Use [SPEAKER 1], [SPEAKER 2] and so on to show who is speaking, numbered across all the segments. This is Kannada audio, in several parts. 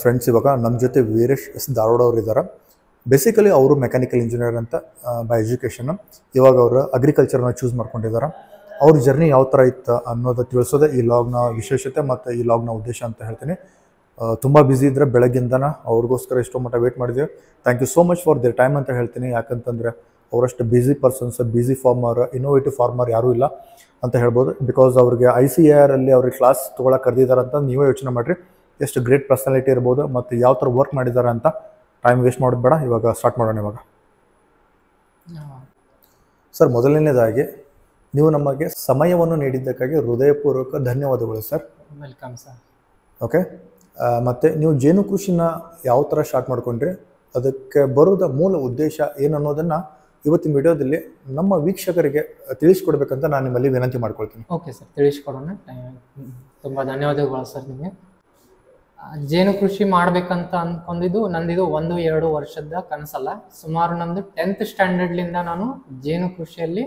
[SPEAKER 1] ಫ್ರೆಂಡ್ಸ್ ಇವಾಗ ನಮ್ಮ ಜೊತೆ ವೀರೇಶ್ ಎಸ್ ಧಾರವಾಡ ಅವರು ಇದ್ದಾರೆ. ಬೇಸಿಕಲಿ ಅವರು ಮೆಕ್ಯಾನಿಕಲ್ ಇಂಜಿನಿಯರ್ ಅಂತ ಬೈ ಎಜುಕೇಷನ್. ಇವಾಗ ಅವರು ಅಗ್ರಿಕಲ್ಚರ್ನ ಚೂಸ್ ಮಾಡ್ಕೊಂಡಿದ್ದಾರೆ. ಅವ್ರ ಜರ್ನಿ ಯಾವ ಥರ ಇತ್ತು ಅನ್ನೋದು ತಿಳಿಸೋದೇ ಈ ಲಾಗ್ನ ವಿಶೇಷತೆ ಮತ್ತು ಈ ಲಾಗ್ನ ಉದ್ದೇಶ ಅಂತ ಹೇಳ್ತೀನಿ. ತುಂಬ ಬ್ಯುಸಿ ಇದ್ದರೆ ಬೆಳಗ್ಗಿಂದನ ಅವ್ರಿಗೋಸ್ಕರ ಎಷ್ಟೋ ಮಟ್ಟ ವೇಟ್ ಮಾಡಿದ್ದೀವಿ. Thank you so much for their time ಅಂತ ಹೇಳ್ತೀನಿ. ಯಾಕಂತಂದರೆ ಅವರಷ್ಟು busy persons, busy farmer, innovative farmer ಯಾರೂ ಇಲ್ಲ ಅಂತ ಹೇಳ್ಬೋದು. ಬಿಕಾಸ್ ಅವ್ರಿಗೆ ICAR ಅಲ್ಲಿ ಅವ್ರಿಗೆ ಕ್ಲಾಸ್ ತೊಗೊಳಕ್ಕೆ ಕರೆದಿದ್ದಾರೆ ಅಂತ ನೀವೇ ಯೋಚನೆ ಮಾಡಿರಿ ಎಷ್ಟು ಗ್ರೇಟ್ ಪರ್ಸನಾಲಿಟಿ ಇರ್ಬೋದು ಮತ್ತು ಯಾವ ಥರ ವರ್ಕ್ ಮಾಡಿದ್ದಾರೆ ಅಂತ. ಟೈಮ್ ವೇಸ್ಟ್ ಮಾಡೋದು ಬೇಡ, ಇವಾಗ ಸ್ಟಾರ್ಟ್ ಮಾಡೋಣ. ಇವಾಗ ಸರ್, ಮೊದಲನೇದಾಗಿ ನೀವು ನಮಗೆ ಸಮಯವನ್ನು ನೀಡಿದ್ದಕ್ಕಾಗಿ ಹೃದಯಪೂರ್ವಕ ಧನ್ಯವಾದಗಳು ಸರ್.
[SPEAKER 2] Welcome sir.
[SPEAKER 1] ಓಕೆ, ಮತ್ತು ನೀವು ಜೇನು ಕೃಷಿನ ಯಾವ ಥರ ಸ್ಟಾರ್ಟ್ ಮಾಡ್ಕೊಂಡ್ರಿ, ಅದಕ್ಕೆ ಬರೋದ ಮೂಲ ಉದ್ದೇಶ ಏನು ಅನ್ನೋದನ್ನು ಇವತ್ತಿನ ವಿಡಿಯೋದಲ್ಲಿ ನಮ್ಮ ವೀಕ್ಷಕರಿಗೆ ತಿಳಿಸ್ಕೊಡ್ಬೇಕಂತ ನಾನು ನಿಮ್ಮಲ್ಲಿ ವಿನಂತಿ ಮಾಡ್ಕೊಳ್ತೀನಿ.
[SPEAKER 2] ಓಕೆ ಸರ್, ತಿಳಿಸ್ಕೊಡೋಣ. ತುಂಬ ಧನ್ಯವಾದಗಳು ಸರ್ ನಿಮಗೆ. ಜೇನು ಕೃಷಿ ಮಾಡ್ಬೇಕಂತ ಅಂದ್ಕೊಂಡಿದ್ದು ನಂದಿದು 1-2 ವರ್ಷದ ಕನಸಲ್ಲ. ಸುಮಾರು ನಮ್ಮದು 10th ಸ್ಟ್ಯಾಂಡರ್ಡ್ಲಿಂದ ನಾನು ಜೇನು ಕೃಷಿಯಲ್ಲಿ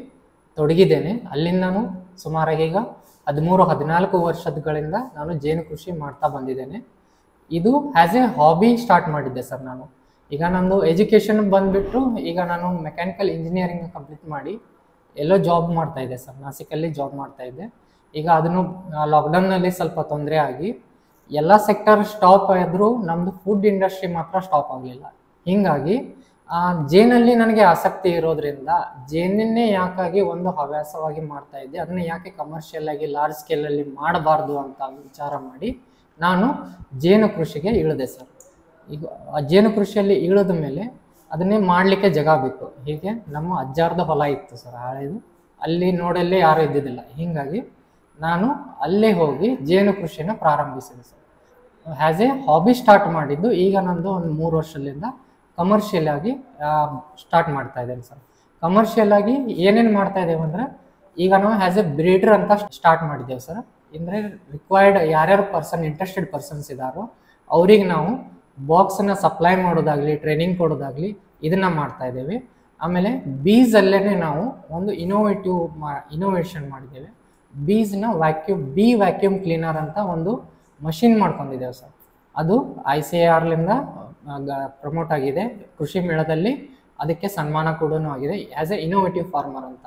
[SPEAKER 2] ತೊಡಗಿದ್ದೇನೆ. ಅಲ್ಲಿಂದ ನಾನು ಸುಮಾರಾಗಿ ಈಗ 13-14 ವರ್ಷಗಳಿಂದ ನಾನು ಜೇನು ಕೃಷಿ ಮಾಡ್ತಾ ಬಂದಿದ್ದೇನೆ. ಇದು ಆ್ಯಸ್ ಎ ಹಾಬಿ ಸ್ಟಾರ್ಟ್ ಮಾಡಿದ್ದೆ ಸರ್ ನಾನು. ಈಗ ನಂದು ಎಜುಕೇಷನ್ ಬಂದುಬಿಟ್ಟು ಈಗ ನಾನು ಮೆಕ್ಯಾನಿಕಲ್ ಇಂಜಿನಿಯರಿಂಗ್ ಕಂಪ್ಲೀಟ್ ಮಾಡಿ ಎಲ್ಲೋ ಜಾಬ್ ಮಾಡ್ತಾ ಇದ್ದೆ ಸರ್, ನಾಸಿಕಲ್ಲಿ ಜಾಬ್ ಮಾಡ್ತಾ ಇದ್ದೆ. ಈಗ ಅದನ್ನು ಲಾಕ್ಡೌನ್ನಲ್ಲಿ ಸ್ವಲ್ಪ ತೊಂದರೆ ಆಗಿ ಎಲ್ಲ ಸೆಕ್ಟರ್ ಸ್ಟಾಪ್ ಆದರೂ ನಮ್ಮದು ಫುಡ್ ಇಂಡಸ್ಟ್ರಿ ಮಾತ್ರ ಸ್ಟಾಪ್ ಆಗಲಿಲ್ಲ. ಹೀಗಾಗಿ ಜೇನಲ್ಲಿ ನನಗೆ ಆಸಕ್ತಿ ಇರೋದ್ರಿಂದ ಜೇನನ್ನೇ ಯಾಕಾಗಿ ಒಂದು ಹವ್ಯಾಸವಾಗಿ ಮಾಡ್ತಾ ಇದ್ದೆ, ಅದನ್ನ ಯಾಕೆ ಕಮರ್ಷಿಯಲ್ ಆಗಿ ಲಾರ್ಜ್ ಸ್ಕೇಲಲ್ಲಿ ಮಾಡಬಾರ್ದು ಅಂತ ವಿಚಾರ ಮಾಡಿ ನಾನು ಜೇನು ಕೃಷಿಗೆ ಇಳಿದೆ ಸರ್. ಈಗ ಜೇನು ಕೃಷಿಯಲ್ಲಿ ಇಳಿದ ಮೇಲೆ ಅದನ್ನೇ ಮಾಡಲಿಕ್ಕೆ ಜಾಗ ಬೇಕು. ಹೀಗೆ ನಮ್ಮ ಅಜ್ಜಾರ್ದ ಹೊಲ ಇತ್ತು ಸರ್ ಹಳೆಯದು, ಅಲ್ಲಿ ನೋಡಲ್ಲೇ ಯಾರೂ ಇದ್ದಿದ್ದಿಲ್ಲ. ಹೀಗಾಗಿ ನಾನು ಅಲ್ಲೇ ಹೋಗಿ ಜೇನು ಕೃಷಿನ ಪ್ರಾರಂಭಿಸಿದೆ sir. As A hobby start ಮಾಡಿದ್ದು. ಈಗ ನಂದು ಒಂದು 3 ವರ್ಷದಿಂದ ಕಮರ್ಷಿಯಲ್ ಆಗಿ ಸ್ಟಾರ್ಟ್ ಮಾಡ್ತಾ ಇದ್ದೇನೆ ಸರ್. ಕಮರ್ಷಿಯಲ್ ಆಗಿ ಏನೇನು ಮಾಡ್ತಾ ಇದ್ದೇವೆ ಅಂದರೆ, ಈಗ ನಾವು ಆ್ಯಸ್ ಎ ಬ್ರೀಡರ್ ಅಂತ ಸ್ಟಾರ್ಟ್ ಮಾಡಿದ್ದೇವೆ ಸರ್. ಅಂದರೆ ರಿಕ್ವೈರ್ಡ್ ಯಾರ್ಯಾರು ಇಂಟ್ರೆಸ್ಟೆಡ್ ಪರ್ಸನ್ಸ್ ಇದ್ದಾರೋ ಅವ್ರಿಗೆ ನಾವು ಬಾಕ್ಸನ್ನು ಸಪ್ಲೈ ಮಾಡೋದಾಗಲಿ, ಟ್ರೈನಿಂಗ್ ಕೊಡೋದಾಗಲಿ ಇದನ್ನು ಮಾಡ್ತಾ ಇದ್ದೇವೆ. ಆಮೇಲೆ ಬೀಸಲ್ಲೇ ನಾವು ಒಂದು ಇನೋವೇಷನ್ ಮಾಡಿದ್ದೇವೆ. ಬೀಸ್ನ ವ್ಯಾಕ್ಯೂಮ್ ಕ್ಲೀನರ್ ಅಂತ ಒಂದು ಮಷಿನ್ ಮಾಡ್ಕೊಂಡಿದ್ದೇವೆ ಸರ್. ಅದು ICARಲಿಂದ ಪ್ರಮೋಟ್ ಆಗಿದೆ. ಕೃಷಿ ಮೇಳದಲ್ಲಿ ಅದಕ್ಕೆ ಸನ್ಮಾನ ಕೂಡ ಆಗಿದೆ ಆ್ಯಸ್ ಎ ಇನೋವೇಟಿವ್ ಫಾರ್ಮರ್ ಅಂತ.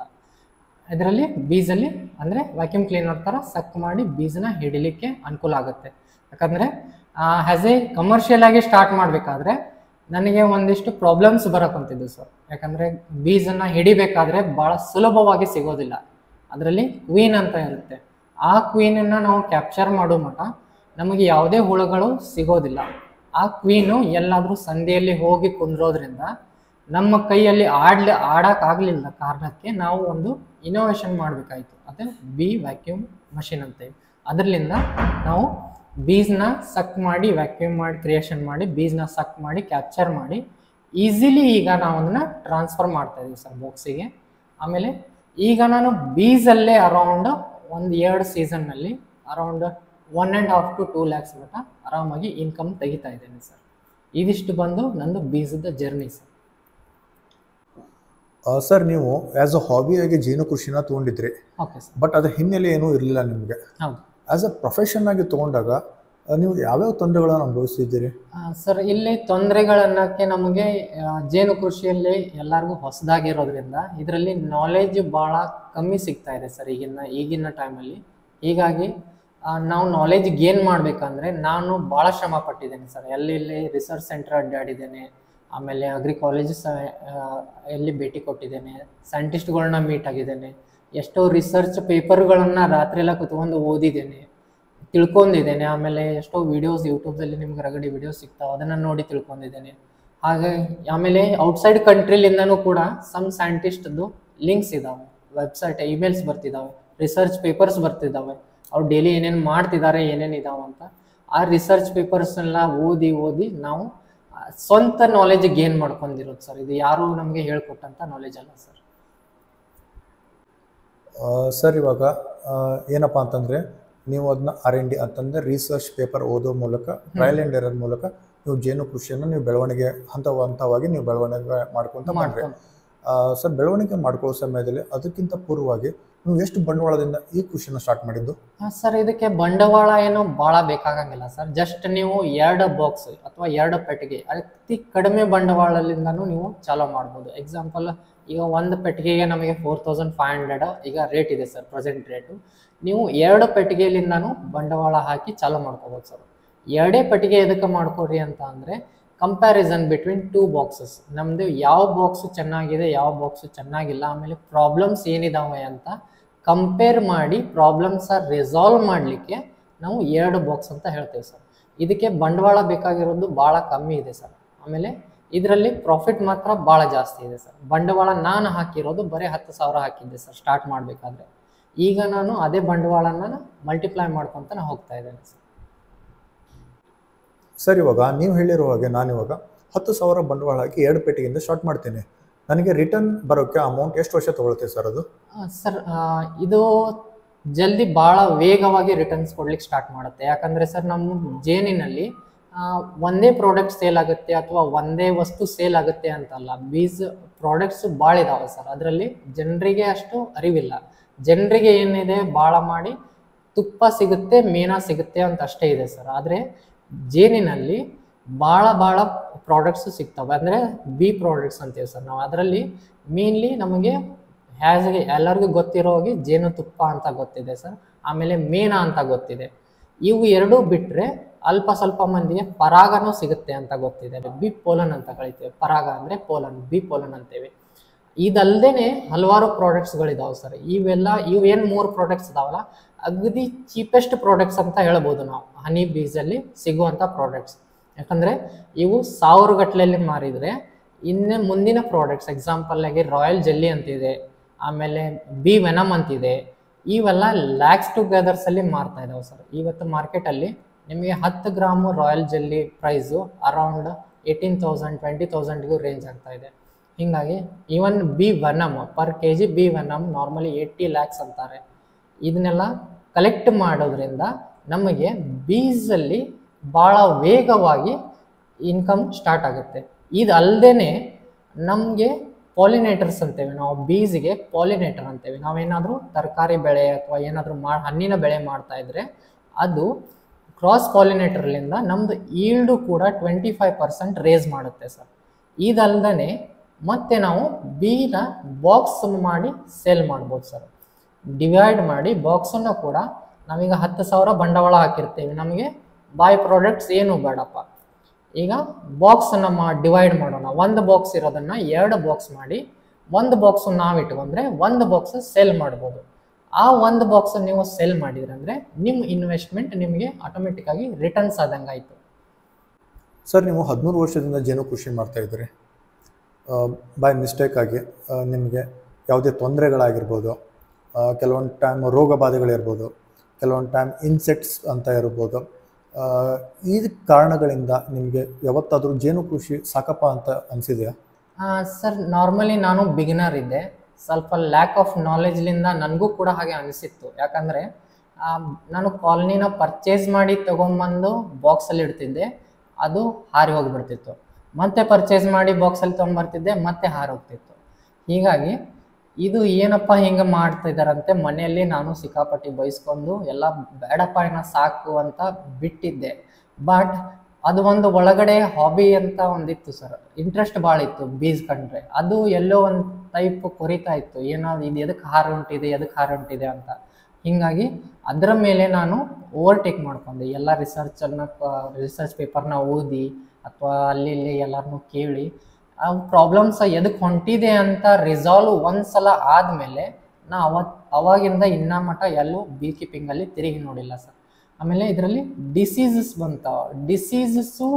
[SPEAKER 2] ಇದರಲ್ಲಿ ಬೀಸಲ್ಲಿ ಅಂದರೆ ವ್ಯಾಕ್ಯೂಮ್ ಕ್ಲೀನರ್ ಥರ ಸಕ್ ಮಾಡಿ ಬೀಸನ್ನ ಹಿಡಿಲಿಕ್ಕೆ ಅನುಕೂಲ ಆಗುತ್ತೆ. ಯಾಕಂದರೆ ಆ್ಯಸ್ ಎ ಕಮರ್ಷಿಯಲ್ ಆಗಿ ಸ್ಟಾರ್ಟ್ ಮಾಡಬೇಕಾದ್ರೆ ನನಗೆ ಒಂದಿಷ್ಟು ಪ್ರಾಬ್ಲಮ್ಸ್ ಬರೋಕ್ಕಂತಿದ್ದು ಸರ್. ಯಾಕಂದರೆ ಬೀಸನ್ನು ಹಿಡಿಬೇಕಾದ್ರೆ ಭಾಳ ಸುಲಭವಾಗಿ ಸಿಗೋದಿಲ್ಲ. ಅದರಲ್ಲಿ ಕ್ವೀನ್ ಅಂತ ಇರುತ್ತೆ. ಆ ಕ್ವೀನನ್ನು ನಾವು ಕ್ಯಾಪ್ಚರ್ ಮಾಡೋ ಮಟ್ಟ ನಮಗೆ ಯಾವುದೇ ಹುಳುಗಳು ಸಿಗೋದಿಲ್ಲ. ಆ ಕ್ವೀನು ಎಲ್ಲಾದರೂ ಸಂಧಿಯಲ್ಲಿ ಹೋಗಿ ಕುಂದ್ರೋದ್ರಿಂದ ನಮ್ಮ ಕೈಯಲ್ಲಿ ಆಡೋಕ್ಕಾಗಲಿಲ್ಲ ಕಾರಣಕ್ಕೆ ನಾವು ಒಂದು ಇನೋವೇಷನ್ ಮಾಡಬೇಕಾಯಿತು. ಅದೇ ವ್ಯಾಕ್ಯೂಮ್ ಮಷಿನ್ ಅಂತೇಳಿ. ಅದರಿಂದ ನಾವು ಬೀಸ್ನ ಸಕ್ ಮಾಡಿ ವ್ಯಾಕ್ಯೂಮ್ ಮಾಡಿ ಕ್ರಿಯೇಷನ್ ಮಾಡಿ ಬೀಸ್ನ ಸಕ್ ಮಾಡಿ ಕ್ಯಾಪ್ಚರ್ ಮಾಡಿ ಈಸಿಲಿ ಈಗ ನಾವು ಅದನ್ನು ಟ್ರಾನ್ಸ್ಫರ್ ಮಾಡ್ತಾ ಇದ್ದೀವಿ ಸರ್ ಬಾಕ್ಸಿಗೆ. ಆಮೇಲೆ ಈಗ ನಾನು ಬೀಸಲ್ಲೇ ಅರೌಂಡ್ 1-2 ಸೀಸನ್ನಲ್ಲಿ ಅರೌಂಡ್ 1.5 to 2 lakhs ಮಟ್ಟ ಆರಾಮಾಗಿ ಇನ್ಕಮ್ ತೆಗಿತಾ ಇದ್ದೇನೆ ಸರ್. ಇದಿಷ್ಟು ಬಂದು ನಂದು ಬೀಸದ ಜರ್ನಿ ಸರ್.
[SPEAKER 1] ಸರ್, ನೀವು ಆ್ಯಸ್ ಅ ಹಾಬಿಯಾಗಿ ಜೇನು ಕೃಷಿನ ತೊಗೊಂಡಿದ್ರಿ.
[SPEAKER 2] Okay sir.
[SPEAKER 1] ಬಟ್ ಅದ್ರ ಹಿನ್ನೆಲೆ ಏನೂ ಇರಲಿಲ್ಲ ನಿಮಗೆ.
[SPEAKER 2] ಹೌದು.
[SPEAKER 1] ಆ್ಯಸ್ ಅ ಪ್ರೊಫೆಷನ್ ಆಗಿ ತೊಗೊಂಡಾಗ ನೀವು ಯಾವ್ಯಾವ ತೊಂದರೆಗಳನ್ನು ಅನುಭವಿಸಿದ್ದೀರಿ
[SPEAKER 2] ಸರ್? ಇಲ್ಲಿ ತೊಂದರೆಗಳನ್ನಕ್ಕೆ ನಮಗೆ ಜೇನು ಕೃಷಿಯಲ್ಲಿ ಎಲ್ಲರಿಗೂ ಹೊಸದಾಗಿರೋದ್ರಿಂದ ಇದರಲ್ಲಿ ನಾಲೆಜ್ ಭಾಳ ಕಮ್ಮಿ ಸಿಗ್ತಾ ಇದೆ ಸರ್ ಈಗಿನ ಟೈಮಲ್ಲಿ. ಹೀಗಾಗಿ ನಾವು ನಾಲೆಜ್ ಗೇನ್ ಮಾಡಬೇಕಂದ್ರೆ ನಾನು ಭಾಳ ಶ್ರಮ ಪಟ್ಟಿದ್ದೇನೆ ಸರ್. ಇಲ್ಲಿ ರಿಸರ್ಚ್ ಸೆಂಟರ್ ಅಡ್ಡಾಡಿದ್ದೇನೆ, ಆಮೇಲೆ ಅಗ್ರಿ ಕಾಲೇಜಸ್ ಎಲ್ಲಿ ಭೇಟಿ ಕೊಟ್ಟಿದ್ದೇನೆ, ಸೈಂಟಿಸ್ಟ್ಗಳನ್ನ ಮೀಟ್ ಆಗಿದ್ದೇನೆ, ಎಷ್ಟೋ ರಿಸರ್ಚ್ ಪೇಪರ್ಗಳನ್ನು ರಾತ್ರಿಯೆಲ್ಲ ಕುತ್ಕೊಂಡು ಓದಿದ್ದೇನೆ, ತಿಳ್ಕೊಂಡಿದ್ದೇನೆ. ಆಮೇಲೆ ಎಷ್ಟೋ ವೀಡಿಯೋಸ್ ಯೂಟ್ಯೂಬ್ದಲ್ಲಿ ನಿಮ್ಗೆ ರಗಡಿ ವೀಡಿಯೋಸ್ ಸಿಗ್ತಾವೆ, ಅದನ್ನು ನೋಡಿ ತಿಳ್ಕೊಂಡಿದ್ದೇನೆ. ಹಾಗೆ ಆಮೇಲೆ ಔಟ್ಸೈಡ್ ಕಂಟ್ರಿಲಿಂದನೂ ಕೂಡ ಸೈಂಟಿಸ್ಟ್ದು ಲಿಂಕ್ಸ್ ಇದ್ದಾವೆ, ವೆಬ್ಸೈಟ್ ಇಮೇಲ್ಸ್ ಬರ್ತಿದ್ದಾವೆ, ರಿಸರ್ಚ್ ಪೇಪರ್ಸ್ ಬರ್ತಿದ್ದಾವೆ. ಅವ್ರು ಡೈಲಿ ಏನೇನು ಮಾಡ್ತಿದ್ದಾರೆ, ಏನೇನು ಇದಾವೆ ಅಂತ ಆ ರಿಸರ್ಚ್ ಪೇಪರ್ಸ್ನೆಲ್ಲ ಓದಿ ನಾವು ಸ್ವಂತ ನಾಲೆಜ್ ಗೇನ್ ಮಾಡ್ಕೊಂಡಿರೋದು ಸರ್. ಇದು ಯಾರು ನಮಗೆ ಹೇಳ್ಕೊಟ್ಟಂಥ ನಾಲೆಜ್ ಅಲ್ಲ ಸರ್.
[SPEAKER 1] ಸರ್, ಇವಾಗ ಏನಪ್ಪ ಅಂತಂದರೆ ನೀವು ಅದನ್ನ R&D ಅಂತಂದರೆ ರಿಸರ್ಚ್ ಪೇಪರ್ ಓದೋ ಮೂಲಕ, ಟ್ರಯಲ್ ಆ್ಯಂಡ್ ಎರರ್ ಮೂಲಕ ನೀವು ಜೇನು ಕೃಷಿಯನ್ನು ನೀವು ಬೆಳವಣಿಗೆ ಹಂತವಾಗಿ ನೀವು ಬೆಳವಣಿಗೆ ಮಾಡ್ಕೊತ ಮಾಡ್ರಿ. ಸರ್, ಬೆಳವಣಿಗೆ ಮಾಡ್ಕೊಳ್ಳೋ ಸಮಯದಲ್ಲಿ ಅದಕ್ಕಿಂತ ಪೂರ್ವವಾಗಿ ನೀವು ಎಷ್ಟು ಬಂಡವಾಳದಿಂದ ಈ ಕೃಷಿನ ಸ್ಟಾರ್ಟ್ ಮಾಡಿದ್ದು?
[SPEAKER 2] ಸರ್ ಇದಕ್ಕೆ ಬಂಡವಾಳ ಏನು ಭಾಳ ಬೇಕಾಗಂಗಿಲ್ಲ ಸರ್. ಜಸ್ಟ್ ನೀವು 2 ಬಾಕ್ಸ್ ಅಥವಾ 2 ಪೆಟ್ಟಿಗೆ ಅತಿ ಕಡಿಮೆ ಬಂಡವಾಳದಿಂದನೂ ನೀವು ಚಾಲೂ ಮಾಡ್ಬೋದು. ಎಕ್ಸಾಂಪಲ್ ಈಗ ಒಂದು ಪೆಟ್ಟಿಗೆಗೆ ನಮಗೆ 4500 ಈಗ ರೇಟ್ ಇದೆ ಸರ್, ಪ್ರೆಸೆಂಟ್ ರೇಟು. ನೀವು 2 ಪೆಟ್ಟಿಗೆಲಿಂದನೂ ಬಂಡವಾಳ ಹಾಕಿ ಚಾಲೂ ಮಾಡ್ಕೋಬೋದು ಸರ್. 2 ಪೆಟ್ಟಿಗೆ ಎದಕ್ಕೆ ಮಾಡ್ಕೊಡ್ರಿ ಅಂತ ಅಂದರೆ ಕಂಪ್ಯಾರಿಸನ್ ಬಿಟ್ವೀನ್ 2 ಬಾಕ್ಸಸ್. ನಮ್ಮದು ಯಾವ ಬಾಕ್ಸು ಚೆನ್ನಾಗಿದೆ, ಯಾವ ಬಾಕ್ಸು ಚೆನ್ನಾಗಿಲ್ಲ, ಆಮೇಲೆ ಪ್ರಾಬ್ಲಮ್ಸ್ ಏನಿದಾವೆ ಅಂತ ಕಂಪೇರ್ ಮಾಡಿ ಪ್ರಾಬ್ಲಮ್ಸ ರಿಸಾಲ್ವ್ ಮಾಡಲಿಕ್ಕೆ ನಾವು 2 ಬಾಕ್ಸ್ ಅಂತ ಹೇಳ್ತೇವೆ ಸರ್. ಇದಕ್ಕೆ ಬಂಡವಾಳ ಬೇಕಾಗಿರೋದು ಭಾಳ ಕಮ್ಮಿ ಇದೆ ಸರ್. ಆಮೇಲೆ ಇದರಲ್ಲಿ ಪ್ರಾಫಿಟ್ ಮಾತ್ರ ಭಾಳ ಜಾಸ್ತಿ ಇದೆ ಸರ್. ಬಂಡವಾಳ ನಾನು ಹಾಕಿರೋದು ಬರೀ 10,000 ಹಾಕಿದ್ದೆ ಸರ್ ಸ್ಟಾರ್ಟ್ ಮಾಡಬೇಕಾದ್ರೆ. ಈಗ ನಾನು ಅದೇ ಬಂಡವಾಳನ ಮಲ್ಟಿಪ್ಲೈ ಮಾಡ್ಕೊತಾನೆ ಹೋಗ್ತಾ ಇದ್ದೇನೆ ಸರ್.
[SPEAKER 1] ಸರ್, ಇವಾಗ ನೀವು ಹೇಳಿರೋ ಹಾಗೆ ನಾನಿವಾಗ 10,000 ಬಂಡವಾಳ ಹಾಕಿ 2 ಪೆಟ್ಟಿಗೆಯಿಂದ ಸ್ಟಾರ್ಟ್ ಮಾಡ್ತೀನಿ. ನನಗೆ ರಿಟರ್ನ್ ಬರೋಕ್ಕೆ ಅಮೌಂಟ್ ಎಷ್ಟು ವರ್ಷ ತೊಗೊಳುತ್ತೆ ಸರ್ ಅದು?
[SPEAKER 2] ಸರ್ ಇದು ಜಲ್ದಿ ಭಾಳ ವೇಗವಾಗಿ ರಿಟರ್ನ್ಸ್ ಕೊಡ್ಲಿಕ್ಕೆ ಸ್ಟಾರ್ಟ್ ಮಾಡುತ್ತೆ. ಯಾಕಂದರೆ ಸರ್ ನಮ್ಮ ಜೇನಿನಲ್ಲಿ ಒಂದೇ ಪ್ರಾಡಕ್ಟ್ ಸೇಲ್ ಆಗುತ್ತೆ ಅಥವಾ ಒಂದೇ ವಸ್ತು ಸೇಲ್ ಆಗುತ್ತೆ ಅಂತಲ್ಲ. ಬೀಸ್ ಪ್ರಾಡಕ್ಟ್ಸ್ ಭಾಳ ಇದಾವೆ ಸರ್. ಅದರಲ್ಲಿ ಜನರಿಗೆ ಅಷ್ಟು ಅರಿವಿಲ್ಲ. ಜನರಿಗೆ ಏನಿದೆ ಭಾಳ ಮಾಡಿ ತುಪ್ಪ ಸಿಗುತ್ತೆ, ಮೇಣ ಸಿಗುತ್ತೆ ಅಂತ ಅಷ್ಟೇ ಇದೆ ಸರ್. ಆದರೆ ಜೇನಿನಲ್ಲಿ ಭಾಳ ಪ್ರಾಡಕ್ಟ್ಸು ಸಿಗ್ತವೆ. ಅಂದರೆ ಬಿ ಪ್ರಾಡಕ್ಟ್ಸ್ ಅಂತೀವಿ ಸರ್ ನಾವು. ಅದರಲ್ಲಿ ಮೇನ್ಲಿ ನಮಗೆ ಎಲ್ಲರಿಗೂ ಗೊತ್ತಿರೋ ಹಾಗೆ ಜೇನುತುಪ್ಪ ಅಂತ ಗೊತ್ತಿದೆ ಸರ್, ಆಮೇಲೆ ಮೇಣ ಅಂತ ಗೊತ್ತಿದೆ. ಇವು 2 ಬಿಟ್ಟರೆ ಅಲ್ಪ ಸ್ವಲ್ಪ ಮಂದಿಗೆ ಪರಾಗನೂ ಸಿಗುತ್ತೆ ಅಂತ ಗೊತ್ತಿದೆ. ಬಿ ಪೋಲನ್ ಅಂತ ಕಳಿತೇವೆ. ಪರಾಗ ಅಂದರೆ ಪೋಲನ್, ಬಿ ಪೋಲನ್ ಅಂತೇವೆ. ಇದಲ್ಲದೆ ಹಲವಾರು ಪ್ರಾಡಕ್ಟ್ಸ್ಗಳಿದಾವೆ ಸರ್. ಇವೇನು 3 ಪ್ರಾಡಕ್ಟ್ಸ್ ಇದಾವಲ್ಲ, ಅಗದಿ ಚೀಪೆಸ್ಟ್ ಪ್ರಾಡಕ್ಟ್ಸ್ ಅಂತ ಹೇಳ್ಬೋದು ನಾವು ಹನಿ ಬೀಸಲ್ಲಿ ಸಿಗುವಂಥ ಪ್ರಾಡಕ್ಟ್ಸ್. ಯಾಕಂದರೆ ಇವು 1000 ಗಟ್ಟಲೆಯಲ್ಲಿ ಮಾರಿದರೆ ಇನ್ನು ಮುಂದಿನ ಪ್ರಾಡಕ್ಟ್ಸ್ ಎಕ್ಸಾಂಪಲ್ ಆಗಿ ರಾಯಲ್ ಜೆಲ್ಲಿ ಅಂತಿದೆ, ಆಮೇಲೆ ಬಿ ವೆನಮ್ ಅಂತಿದೆ. ಇವೆಲ್ಲ ಲ್ಯಾಕ್ಸ್ ಟುಗೆದರ್ಸಲ್ಲಿ ಮಾರ್ತಾ ಇದ್ದಾವೆ ಸರ್. ಇವತ್ತು ಮಾರ್ಕೆಟಲ್ಲಿ ನಿಮಗೆ 10 gram royal jelly price around 18,000 20,000ಗೂ ರೇಂಜ್ ಆಗ್ತಾ ಇದೆ. ಹೀಗಾಗಿ even bee venom per kg bee venom normally 80 lakhs ಅಂತಾರೆ. ಇದನ್ನೆಲ್ಲ ಕಲೆಕ್ಟ್ ಮಾಡೋದ್ರಿಂದ ನಮಗೆ ಬೀಸಲ್ಲಿ ಭಾಳ ವೇಗವಾಗಿ ಇನ್ಕಮ್ ಸ್ಟಾರ್ಟ್ ಆಗುತ್ತೆ. ಇದಲ್ಲದೆ ನಮಗೆ ಪಾಲಿನೇಟರ್ಸ್ ಅಂತೇವೆ ನಾವು. ಬೀಸ್ಗೆ ಪಾಲಿನೇಟರ್ ಅಂತೇವೆ. ನಾವೇನಾದರೂ ತರಕಾರಿ ಬೆಳೆ ಅಥವಾ ಏನಾದರೂ ಹಣ್ಣಿನ ಬೆಳೆ ಮಾಡ್ತಾ ಇದ್ರೆ ಅದು ಕ್ರಾಸ್ ಪಾಲಿನೇಟರ್ಲಿಂದ ನಮ್ಮದು ಈಲ್ಡು ಕೂಡ 25% ರೇಸ್ ಮಾಡುತ್ತೆ ಸರ್. ಇದಲ್ಲದೆ ಮತ್ತೆ ನಾವು ಬೀನ ಬಾಕ್ಸ್ ಮಾಡಿ ಸೇಲ್ ಮಾಡ್ಬೋದು ಸರ್. ಡಿವೈಡ್ ಮಾಡಿ ಬಾಕ್ಸನ್ನು ಕೂಡ ನಾವೀಗ 10,000 ಬಂಡವಾಳ ಹಾಕಿರ್ತೀವಿ, ನಮಗೆ ಬೈ ಪ್ರಾಡಕ್ಟ್ಸ್ ಏನು ಬೇಡಪ್ಪ. ಈಗ ಬಾಕ್ಸನ್ನು ಡಿವೈಡ್ ಮಾಡೋಣ. 1 ಬಾಕ್ಸ್ ಇರೋದನ್ನು 2 ಬಾಕ್ಸ್ ಮಾಡಿ 1 ಬಾಕ್ಸು ನಾವು ಇಟ್ಕೊಂಡ್ರೆ 1 ಬಾಕ್ಸ್ ಸೇಲ್ ಮಾಡ್ಬೋದು. ಆ 1 ಬಾಕ್ಸ್ ನೀವು ಸೇಲ್ ಮಾಡಿದ್ರೆ ಅಂದರೆ ನಿಮ್ಮ ಇನ್ವೆಸ್ಟ್ಮೆಂಟ್ ನಿಮಗೆ ಆಟೋಮೆಟಿಕ್ಕಾಗಿ ರಿಟರ್ನ್ಸ್ ಆದಂಗೆ ಆಯಿತು.
[SPEAKER 1] ಸರ್, ನೀವು 13 ವರ್ಷದಿಂದ ಜೇನು ಕೃಷಿ ಮಾಡ್ತಾ ಇದ್ದೀರಿ. ಬೈ ಮಿಸ್ಟೇಕ್ ಆಗಿ ನಿಮಗೆ ಯಾವುದೇ ತೊಂದರೆಗಳಾಗಿರ್ಬೋದು, ಕೆಲವೊಂದು ಟೈಮ್ ರೋಗ ಬಾಧೆಗಳಿರ್ಬೋದು, ಕೆಲವೊಂದು ಟೈಮ್ ಇನ್ಸೆಕ್ಟ್ಸ್ ಅಂತ ಇರ್ಬೋದು. ಈ ಕಾರಣಗಳಿಂದ ನಿಮಗೆ ಯಾವತ್ತಾದರೂ ಜೇನು ಕೃಷಿ ಸಾಕಪ್ಪ ಅಂತ ಅನಿಸಿದೆಯಾ?
[SPEAKER 2] ಸರ್, ನಾರ್ಮಲಿ ನಾನು ಬಿಗಿನರ್ ಇದ್ದೆ. ಸ್ವಲ್ಪ ಲ್ಯಾಕ್ ಆಫ್ ನಾಲೆಜ್ಲಿಂದ ನನಗೂ ಕೂಡ ಹಾಗೆ ಅನಿಸಿತ್ತು. ಯಾಕಂದರೆ ನಾನು ಕಾಲನಿನ ಪರ್ಚೇಸ್ ಮಾಡಿ ತೊಗೊಂಬಂದು ಬಾಕ್ಸಲ್ಲಿ ಇಡ್ತಿದ್ದೆ, ಅದು ಹಾರಿ ಹೋಗಿಬಿಡ್ತಿತ್ತು. ಮತ್ತೆ ಪರ್ಚೇಸ್ ಮಾಡಿ ಬಾಕ್ಸಲ್ಲಿ ತೊಗೊಂಬರ್ತಿದ್ದೆ, ಮತ್ತೆ ಹಾರಿ ಹೋಗ್ತಿತ್ತು. ಹೀಗಾಗಿ ಇದು ಏನಪ್ಪ ಹಿಂಗೆ ಮಾಡ್ತಿದ್ದಾರಂತೆ ಮನೆಯಲ್ಲಿ ನಾನು ಸಿಕ್ಕಾಪಟ್ಟಿ ಬಯಸ್ಕೊಂಡು ಎಲ್ಲ ಬೇಡಪ್ಪ ಏನೋ ಸಾಕು ಅಂತ ಬಿಟ್ಟಿದ್ದೆ. ಬಟ್ ಅದು ಒಂದು ಒಳಗಡೆ ಹಾಬಿ ಅಂತ ಒಂದಿತ್ತು ಸರ್. ಇಂಟ್ರೆಸ್ಟ್ ಭಾಳ ಇತ್ತು ಬೀಸ್ ಕಂಡ್ರೆ. ಅದು ಎಲ್ಲೋ ಒಂದು ಟೈಪ್ ಕೊರಿತಾ ಇತ್ತು, ಏನೋ ಇದು ಎದಕ್ಕೆ ಹಾರು ಹೊಂಟಿದೆ ಅಂತ. ಹೀಗಾಗಿ ಅದರ ಮೇಲೆ ನಾನು ಓವರ್ಟೇಕ್ ಮಾಡ್ಕೊಂಡೆ. ಎಲ್ಲ ರಿಸರ್ಚ್ ಪೇಪರ್ನ ಓದಿ ಅಥವಾ ಅಲ್ಲಿ ಇಲ್ಲಿ ಎಲ್ಲರನ್ನೂ ಕೇಳಿ ಆ ಪ್ರಾಬ್ಲಮ್ಸ್ ಎದಕ್ಕೆ ಹೊಂಟಿದೆ ಅಂತ ರಿಸಾಲ್ವ್ ಒಂದ್ಸಲ ಆದಮೇಲೆ ನಾ ಅವಾಗಿಂದ ಇನ್ನೂ ಮಟ್ಟ ಎಲ್ಲೂ ಬೀ ಕೀಪಿಂಗಲ್ಲಿ ತಿರುಗಿ ನೋಡಿಲ್ಲ ಸರ್. ಆಮೇಲೆ ಇದರಲ್ಲಿ ಡಿಸೀಸಸ್ ಬಂತಾವ. ಡಿಸೀಸಸ್ಸು